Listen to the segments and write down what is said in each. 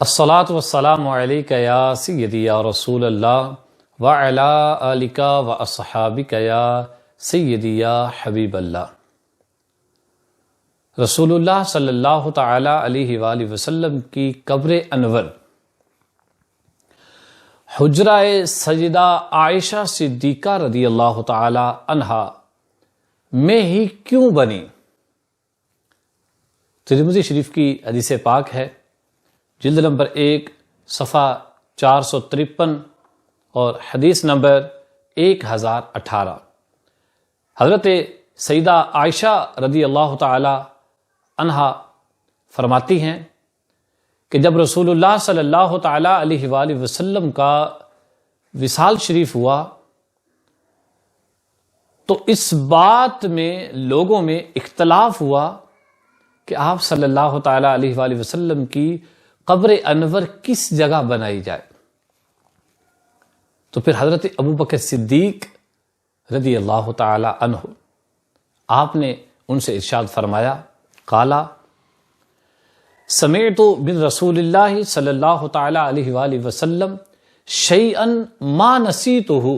الصلاۃ والسلام علیک یا سیدی یا رسول اللہ وعلی آلک واصحابک یا سیدی یا حبیب اللہ۔ رسول اللہ صلی اللہ تعالی علیہ وآلہ وسلم کی قبر انور حجرہ سیدہ عائشہ صدیقہ رضی اللہ تعالی عنہا میں ہی کیوں بنی؟ ترمذی شریف کی حدیث پاک ہے، جلد نمبر 1 صفحہ 453 اور حدیث نمبر 1018۔ حضرت سیدہ عائشہ رضی اللہ تعالی عنہا فرماتی ہیں کہ جب رسول اللہ صلی اللہ تعالی علیہ وآلہ وسلم کا وصال شریف ہوا تو اس بات میں لوگوں میں اختلاف ہوا کہ آپ صلی اللہ تعالی علیہ وآلہ وسلم کی قبر انور کس جگہ بنائی جائے۔ تو پھر حضرت ابوبکر صدیق رضی اللہ تعالی عنہ آپ نے ان سے ارشاد فرمایا، قالا سمعت من رسول اللہ صلی اللہ تعالی علیہ وآلہ وسلم شیئا ما نسیتہ۔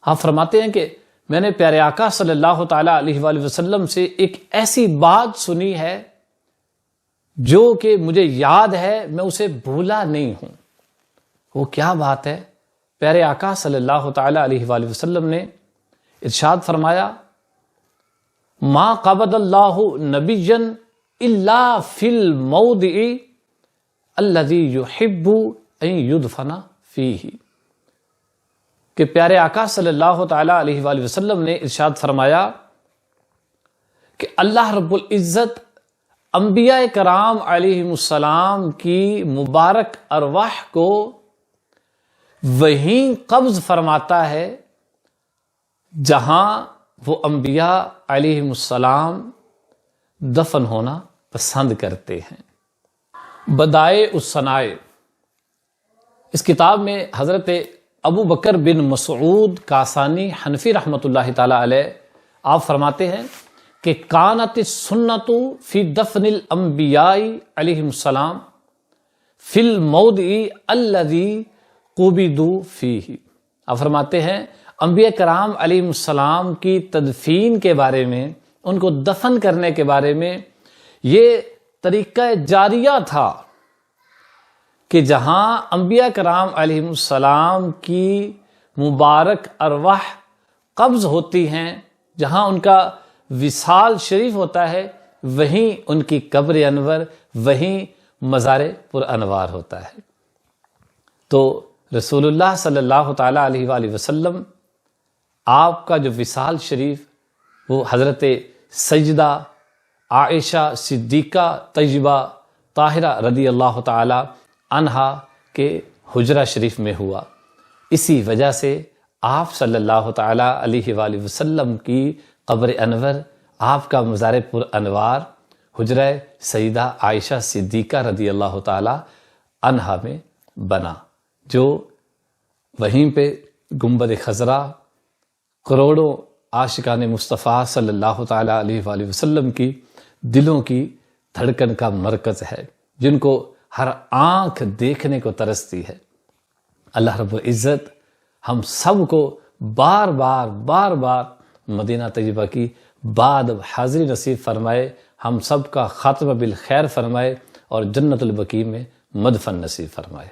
آپ فرماتے ہیں کہ میں نے پیارے آقا صلی اللہ تعالی علیہ وآلہ وسلم سے ایک ایسی بات سنی ہے جو کہ مجھے یاد ہے، میں اسے بھولا نہیں ہوں۔ وہ کیا بات ہے؟ پیارے آقا صلی اللہ تعالی علیہ وآلہ وسلم نے ارشاد فرمایا، ما قبض اللہ نبیا الا فی الموضع الذی یحب ان یدفن فیہ، کہ پیارے آقا صلی اللہ تعالی علیہ وآلہ وسلم نے ارشاد فرمایا کہ اللہ رب العزت انبیاء کرام علیہم السلام کی مبارک ارواح کو وہیں قبض فرماتا ہے جہاں وہ انبیاء علیہم السلام دفن ہونا پسند کرتے ہیں۔ بدائع الصنائع، اس کتاب میں حضرت ابو بکر بن مسعود کاسانی حنفی رحمۃ اللہ تعالی علیہ آپ فرماتے ہیں کہ کانت السنت فی دفن الانبیاء علیہم السلام فی الموضع الذی قبضوا فیہ۔ آپ فرماتے ہیں انبیاء کرام علیہم السلام کی تدفین کے بارے میں، ان کو دفن کرنے کے بارے میں یہ طریقہ جاریہ تھا کہ جہاں انبیاء کرام علیہم السلام کی مبارک ارواح قبض ہوتی ہیں، جہاں ان کا وصال شریف ہوتا ہے، وہیں ان کی قبر انور، وہیں مزار پر انوار ہوتا ہے۔ تو رسول اللہ صلی اللہ تعالی علیہ وآلہ وسلم آپ کا جو وصال شریف وہ حضرت سیدہ عائشہ صدیقہ طیبہ طاہرہ رضی اللہ تعالی عنہا کے حجرہ شریف میں ہوا۔ اسی وجہ سے آپ صلی اللہ تعالی علیہ وآلہ وسلم کی قبر انور، آپ کا مزار پر انوار حجرہ سیدہ عائشہ صدیقہ رضی اللہ تعالی عنہا میں بنا، جو وہیں پہ گنبد خضرا کروڑوں عاشقان مصطفیٰ صلی اللہ تعالی علیہ وآلہ وسلم کی دلوں کی دھڑکن کا مرکز ہے، جن کو ہر آنکھ دیکھنے کو ترستی ہے۔ اللہ رب العزت ہم سب کو بار بار مدینہ طیبہ کی بعد حاضری نصیب فرمائے، ہم سب کا خاتمہ بالخیر فرمائے اور جنت البقیع میں مدفن نصیب فرمائے۔